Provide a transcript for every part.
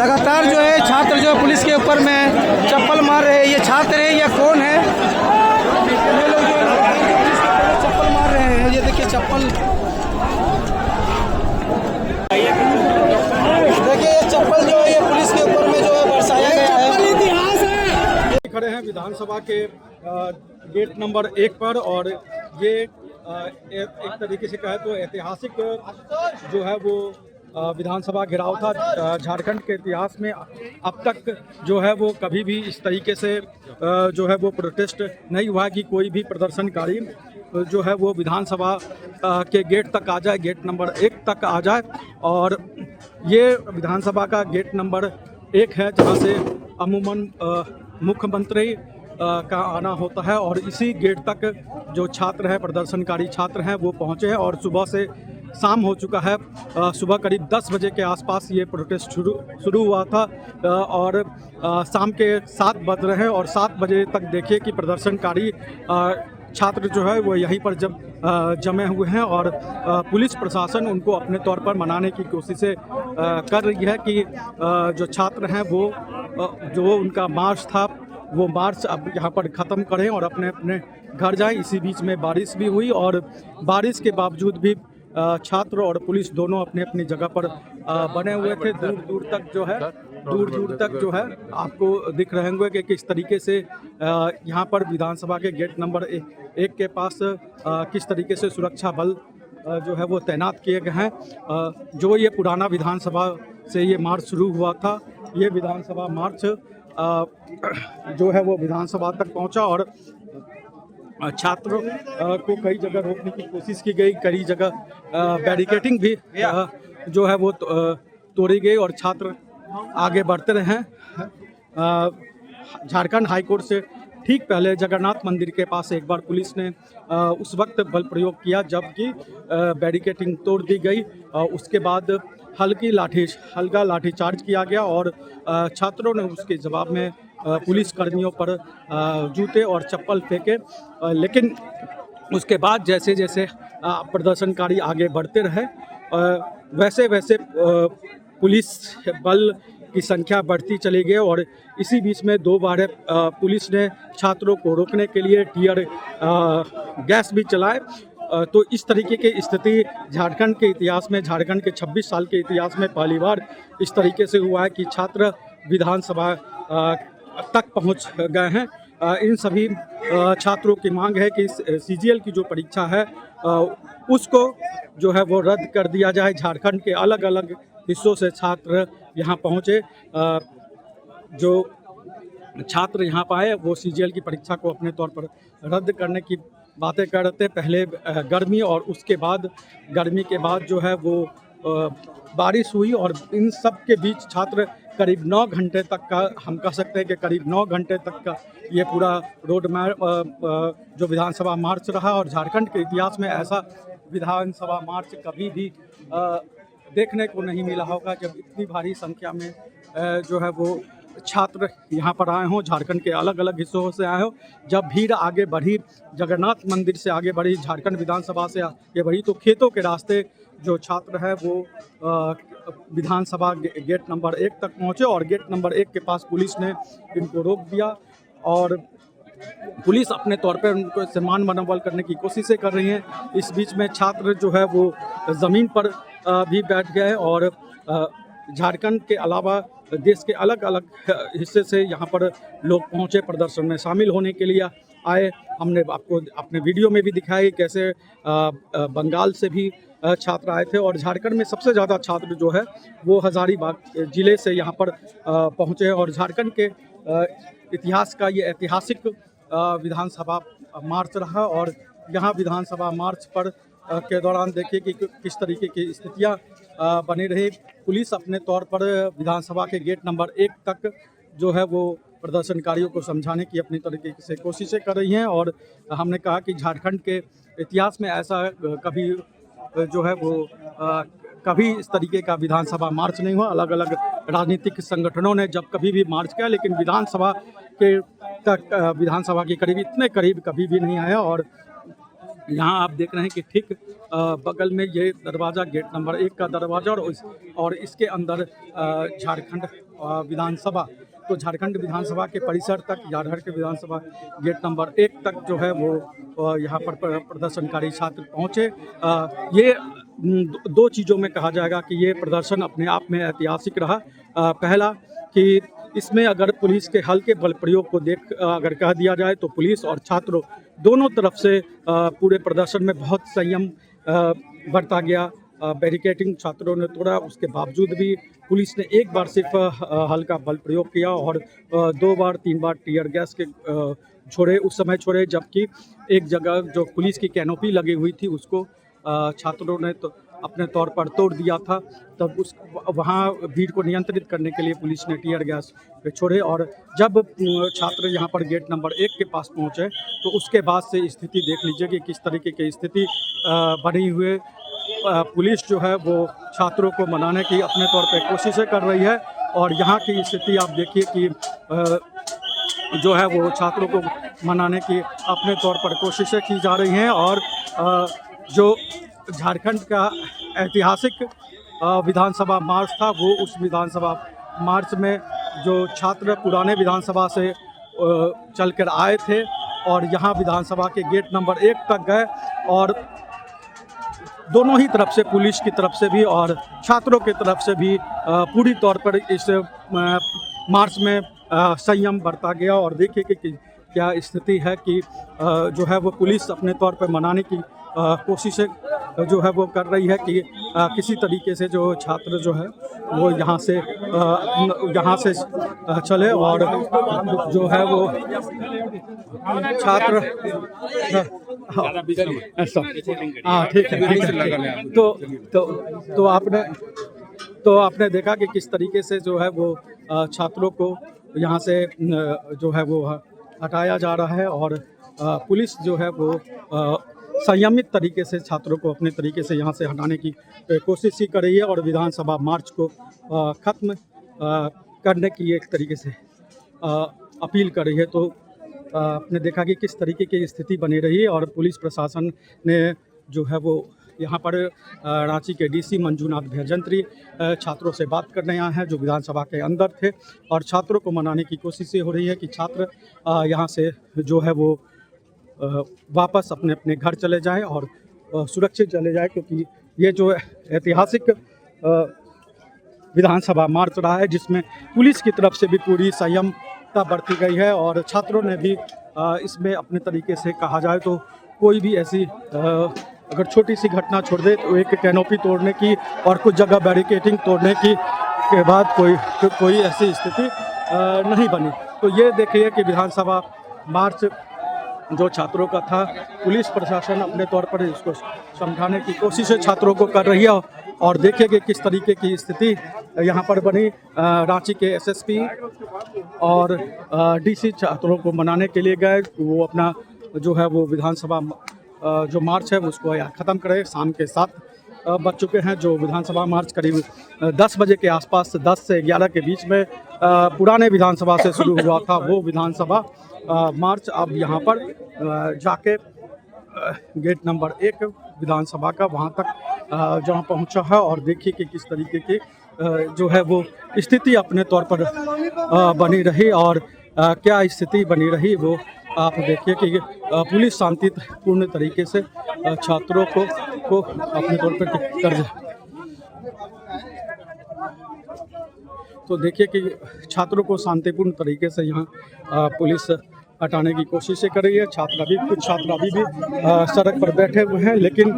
लगातार जो है छात्र जो है पुलिस के ऊपर में चप्पल मार रहे हैं। ये छात्र है या कौन है? ये लोग जो है पुलिस के ऊपर चप्पल मार रहे हैं। ये देखिए चप्पल, देखिए ये चप्पल जो है ये पुलिस के ऊपर में जो है बरसाया गया है। इतिहास है। खड़े हैं विधानसभा के गेट नंबर 1 पर और ये एक तरीके से कहे तो ऐतिहासिक जो है वो विधानसभा घेराव था। झारखंड के इतिहास में अब तक जो है वो कभी भी इस तरीके से जो है वो प्रोटेस्ट नहीं हुआ कि कोई भी प्रदर्शनकारी जो है वो विधानसभा के गेट तक आ जाए, गेट नंबर 1 तक आ जाए। और ये विधानसभा का गेट नंबर 1 है जहां से अमूमन मुख्यमंत्री का आना होता है और इसी गेट तक जो छात्र हैं, प्रदर्शनकारी छात्र हैं, वो पहुंचे हैं। और सुबह से शाम हो चुका है। सुबह करीब 10 बजे के आसपास ये प्रोटेस्ट शुरू हुआ था और शाम के 7 बज रहे हैं और 7 बजे तक देखिए कि प्रदर्शनकारी छात्र जो है वो यहीं पर जब जमे हुए हैं और पुलिस प्रशासन उनको अपने तौर पर मनाने की कोशिशें कर रही है कि जो छात्र हैं वो जो उनका मार्च था वो मार्च अब यहाँ पर ख़त्म करें और अपने अपने घर जाएं। इसी बीच में बारिश भी हुई और बारिश के बावजूद भी छात्र और पुलिस दोनों अपने अपनी जगह पर बने हुए थे। दूर दूर तक जो है आपको दिख रहे होंगे कि किस तरीके से यहाँ पर विधानसभा के गेट नंबर 1 के पास किस तरीके से सुरक्षा बल जो है वो तैनात किए गए हैं। जो ये पुराना विधानसभा से ये मार्च शुरू हुआ था, ये विधानसभा मार्च जो है वो विधानसभा तक पहुंचा और छात्रों को कई जगह रोकने की कोशिश की गई, कई जगह बैरिकेडिंग भी जो है वो तोड़ी गई और छात्र आगे बढ़ते रहे हैं। झारखंड हाईकोर्ट से ठीक पहले जगन्नाथ मंदिर के पास एक बार पुलिस ने उस वक्त बल प्रयोग किया जबकि बैरिकेडिंग तोड़ दी गई। उसके बाद हल्का लाठीचार्ज किया गया और छात्रों ने उसके जवाब में पुलिस कर्मियों पर जूते और चप्पल फेंके। लेकिन उसके बाद जैसे जैसे प्रदर्शनकारी आगे बढ़ते रहे वैसे वैसे पुलिस बल की संख्या बढ़ती चली गई और इसी बीच में 2 बार पुलिस ने छात्रों को रोकने के लिए टीयर गैस भी चलाए। तो इस तरीके की स्थिति झारखंड के इतिहास में, झारखंड के 26 साल के इतिहास में पहली बार इस तरीके से हुआ है कि छात्र विधानसभा तक पहुंच गए हैं। इन सभी छात्रों की मांग है कि सीजीएल की जो परीक्षा है उसको जो है वो रद्द कर दिया जाए। झारखंड के अलग अलग हिस्सों से छात्र यहाँ पहुँचे। जो छात्र यहाँ पर आए वो सीजीएल की परीक्षा को अपने तौर पर रद्द करने की बातें कर रहे थे। पहले गर्मी और उसके बाद गर्मी के बाद जो है वो बारिश हुई और इन सब के बीच छात्र करीब 9 घंटे तक का, हम कह सकते हैं कि करीब 9 घंटे तक का ये पूरा रोड जो विधानसभा मार्च रहा। और झारखंड के इतिहास में ऐसा विधानसभा मार्च कभी भी देखने को नहीं मिला होगा जब इतनी भारी संख्या में जो है वो छात्र यहाँ पर आए हों, झारखंड के अलग अलग हिस्सों से आए हों। जब भीड़ आगे बढ़ी, जगन्नाथ मंदिर से आगे बढ़ी, झारखंड विधानसभा से आगे बढ़ी, तो खेतों के रास्ते जो छात्र हैं वो विधानसभा गेट नंबर 1 तक पहुँचे और गेट नंबर 1 के पास पुलिस ने इनको रोक दिया और पुलिस अपने तौर पर उनको सम्मान मनोबल करने की कोशिशें कर रही हैं। इस बीच में छात्र जो है वो ज़मीन पर भी बैठ गए और झारखंड के अलावा देश के अलग अलग हिस्से से यहाँ पर लोग पहुँचे, प्रदर्शन में शामिल होने के लिए आए। हमने आपको अपने वीडियो में भी दिखाया कैसे बंगाल से भी छात्र आए थे और झारखंड में सबसे ज़्यादा छात्र जो है वो हजारीबाग ज़िले से यहाँ पर पहुँचे और झारखंड के इतिहास का ये ऐतिहासिक विधानसभा मार्च रहा। और यहाँ विधानसभा मार्च पर के दौरान देखिए कि किस तरीके की स्थितियाँ बनी रही। पुलिस अपने तौर पर विधानसभा के गेट नंबर 1 तक जो है वो प्रदर्शनकारियों को समझाने की अपनी तरीके से कोशिशें कर रही हैं। और हमने कहा कि झारखंड के इतिहास में ऐसा कभी जो है वो कभी इस तरीके का विधानसभा मार्च नहीं हुआ। अलग अलग राजनीतिक संगठनों ने जब कभी भी मार्च किया लेकिन विधानसभा के करीब इतने करीब कभी भी नहीं आया। और यहाँ आप देख रहे हैं कि ठीक बगल में ये दरवाज़ा गेट नंबर 1 का दरवाज़ा और इसके अंदर झारखंड विधानसभा, तो झारखंड विधानसभा के परिसर तक, झारखंड के विधानसभा गेट नंबर 1 तक जो है वो यहाँ पर प्रदर्शनकारी छात्र पहुँचे। ये दो चीज़ों में कहा जाएगा कि ये प्रदर्शन अपने आप में ऐतिहासिक रहा। पहला कि इसमें अगर पुलिस के हल्के बल प्रयोग को अगर कह दिया जाए तो पुलिस और छात्रों दोनों तरफ से पूरे प्रदर्शन में बहुत संयम बरता गया। बैरिकेडिंग छात्रों ने तोड़ा, उसके बावजूद भी पुलिस ने एक बार सिर्फ हल्का बल प्रयोग किया और 2 बार 3 बार टीयर गैस के उस समय छोड़े, जबकि एक जगह जो पुलिस की कैनोपी लगी हुई थी उसको छात्रों ने तो अपने तौर पर तोड़ दिया था। तब वहाँ भीड़ को नियंत्रित करने के लिए पुलिस ने टीयर गैस छोड़े, और जब छात्र यहाँ पर गेट नंबर 1 के पास पहुँचे तो उसके बाद से स्थिति देख लीजिए कि किस तरीके की स्थिति बनी हुई। पुलिस जो है वो छात्रों को मनाने की अपने तौर पे कोशिशें कर रही है, और यहाँ की स्थिति आप देखिए कि जो है वो छात्रों को मनाने की अपने तौर पर कोशिशें की जा रही हैं। और जो झारखंड का ऐतिहासिक विधानसभा मार्च था, वो उस विधानसभा मार्च में जो छात्र पुराने विधानसभा से चलकर आए थे और यहाँ विधानसभा के गेट नंबर 1 तक गए, और दोनों ही तरफ से, पुलिस की तरफ से भी और छात्रों की तरफ से भी पूरी तौर पर इस मार्च में संयम बरता गया। और देखिए कि क्या स्थिति है कि जो है वो पुलिस अपने तौर पर मनाने की कोशिशें जो है वो कर रही है कि किसी तरीके से जो छात्र जो है वो यहाँ से चले, और जो है वो छात्र हाँ ठीक है। तो आपने देखा कि किस तरीके से जो है वो छात्रों को यहाँ से जो है वो हटाया जा रहा है, और पुलिस जो है वो संयमित तरीके से छात्रों को अपने तरीके से यहाँ से हटाने की कोशिश ही कर रही है, और विधानसभा मार्च को ख़त्म करने की एक तरीके से अपील कर रही है। तो आपने देखा कि किस तरीके की स्थिति बनी रही है, और पुलिस प्रशासन ने जो है वो यहाँ पर रांची के डीसी मंजूनाथ भजंत्री छात्रों से बात करने आए हैं जो विधानसभा के अंदर थे, और छात्रों को मनाने की कोशिश हो रही है कि छात्र यहाँ से जो है वो वापस अपने अपने घर चले जाएं और सुरक्षित चले जाएं, क्योंकि ये जो ऐतिहासिक विधानसभा मार्च रहा है जिसमें पुलिस की तरफ से भी पूरी संयमता बरती गई है, और छात्रों ने भी इसमें अपने तरीके से कहा जाए तो कोई भी ऐसी अगर छोटी सी घटना छोड़ दे तो एक कैनोपी तोड़ने की और कुछ जगह बैरिकेडिंग तोड़ने की के बाद कोई ऐसी स्थिति नहीं बनी। तो ये देखिए कि विधानसभा मार्च जो छात्रों का था, पुलिस प्रशासन अपने तौर पर इसको समझाने की कोशिशें छात्रों को कर रही है, और देखिए कि किस तरीके की स्थिति यहाँ पर बनी। रांची के एसएसपी और डीसी छात्रों को मनाने के लिए गए, वो अपना जो है वो विधानसभा जो मार्च है उसको ख़त्म करें। शाम के 7 बज चुके हैं। जो विधानसभा मार्च करीब 10 बजे के आसपास, 10 से 11 के बीच में पुराने विधानसभा से शुरू हुआ था, वो विधानसभा मार्च अब यहाँ पर जाके गेट नंबर 1 विधानसभा का वहाँ तक जहाँ पहुँचा है, और देखिए कि किस तरीके की जो है वो स्थिति अपने तौर पर बनी रही, और क्या स्थिति बनी रही वो आप देखिए कि पुलिस शांतिपूर्ण तरीके से छात्रों को अपने तौर पर कर। तो देखिए कि छात्रों को शांतिपूर्ण तरीके से यहाँ पुलिस हटाने की कोशिशें कर रही है। कुछ छात्र अभी भी सड़क पर बैठे हुए हैं, लेकिन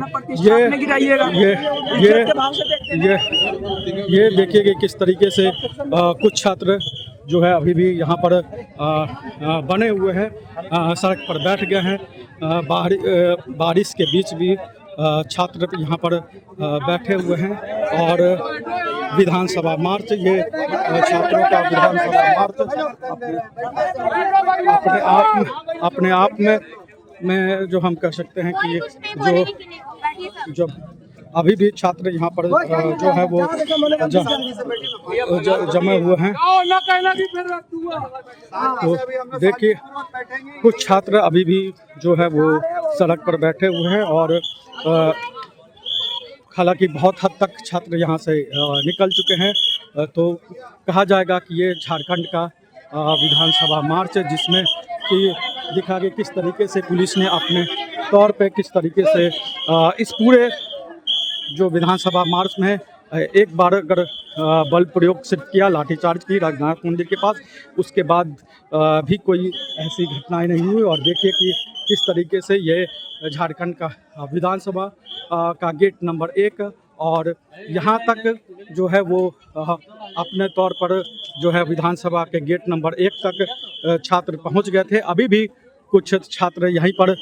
ये देखिए कि किस तरीके से कुछ छात्र जो है अभी भी यहाँ पर बने हुए हैं, सड़क पर बैठ गए हैं। बारिश के बीच भी छात्र यहाँ पर बैठे हुए हैं, और विधानसभा मार्च, ये छात्रों का विधानसभा मार्च अपने आप में जो हम कह सकते हैं कि जो अभी भी छात्र यहाँ पर जो है वो जमे हुए हैं। तो देखिए कुछ छात्र अभी भी जो है वो सड़क पर बैठे हुए हैं, और हालांकि बहुत हद तक छात्र यहाँ से निकल चुके हैं। तो कहा जाएगा कि ये झारखंड का विधानसभा मार्च है, जिसमें कि दिखा कि किस तरीके से पुलिस ने अपने तौर पे किस तरीके से इस पूरे जो विधानसभा मार्च में एक बार अगर बल प्रयोग सिर्फ किया, लाठीचार्ज की रघुनाथ मंदिर के पास, उसके बाद भी कोई ऐसी घटनाएं नहीं हुई। और देखिए कि किस तरीके से ये झारखंड का विधानसभा का गेट नंबर 1 और यहाँ तक जो है वो अपने तौर पर जो है विधानसभा के गेट नंबर 1 तक छात्र पहुँच गए थे। अभी भी कुछ छात्र यहीं पर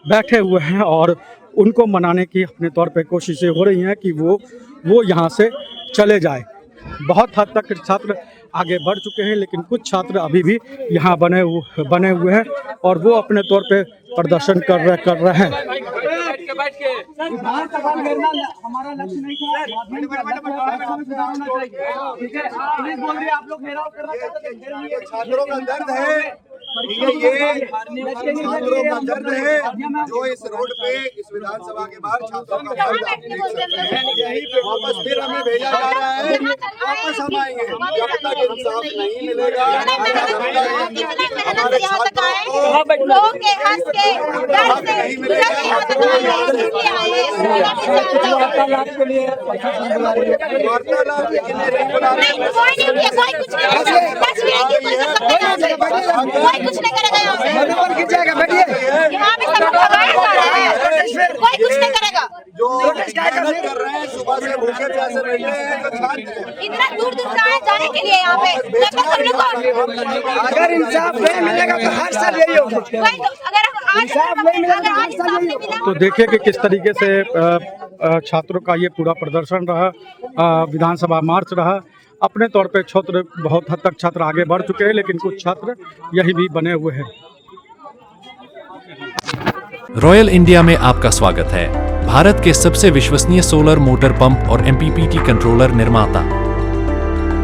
बैठे हुए हैं और उनको मनाने की अपने तौर पे कोशिशें हो रही हैं कि वो यहाँ से चले जाए। बहुत हद तक छात्र आगे बढ़ चुके हैं, लेकिन कुछ छात्र अभी भी यहाँ बने हुए हैं और वो अपने तौर पे प्रदर्शन कर रहे हैं। हमारा लक्ष्य नहीं था, छात्रों का दर्द है, ये छात्रों का दर्द है जो इस रोड पे इस विधानसभा के बाहर छात्रों का दर्द आप देख सकते हैं। वापस फिर हमें भेजा जा रहा है, वापस हम आएंगे जब तक इंसाफ नहीं मिलेगा। हमारे छात्रों नहीं मिलेगा। वार्तालाप के लिए नहीं बुला कुछ नहीं करेगा यहाँ पे सब भगाए जा रहे हैं, कोई कुछ नहीं करेगा। जो मेहनत कर रहे हैं, सुबह से भूखे प्यासे बैठे हैं, जो छात्र इतना दूर दूर से आए जाने के लिए यहाँ पे अगर इंसाफ नहीं मिलेगा तो हर साल यही होगा। अगर इंसाफ नहीं मिला तो देखिए कि किस तरीके से छात्रों का ये पूरा प्रदर्शन रहा, विधानसभा मार्च रहा। अपने तौर पे छात्र बहुत हद तक छात्र आगे बढ़ चुके हैं, लेकिन कुछ छात्र यही भी बने हुए हैं। रॉयल इंडिया में आपका स्वागत है। भारत के सबसे विश्वसनीय सोलर मोटर पंप और MPPT कंट्रोलर निर्माता।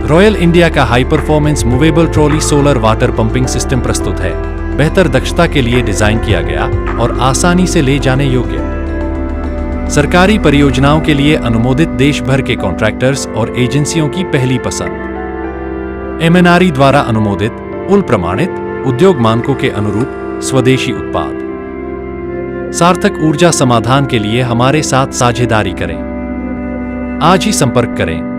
रॉयल इंडिया का high performance movable trolley solar water pumping system प्रस्तुत है। बेहतर दक्षता के लिए डिजाइन किया गया और आसानी से ले जाने योग्य। सरकारी परियोजनाओं के लिए अनुमोदित देश भर के कॉन्ट्रैक्टर्स और एजेंसियों की पहली पसंद। MNRE द्वारा अनुमोदित, उल प्रमाणित, उद्योग मानकों के अनुरूप स्वदेशी उत्पाद। सार्थक ऊर्जा समाधान के लिए हमारे साथ साझेदारी करें। आज ही संपर्क करें।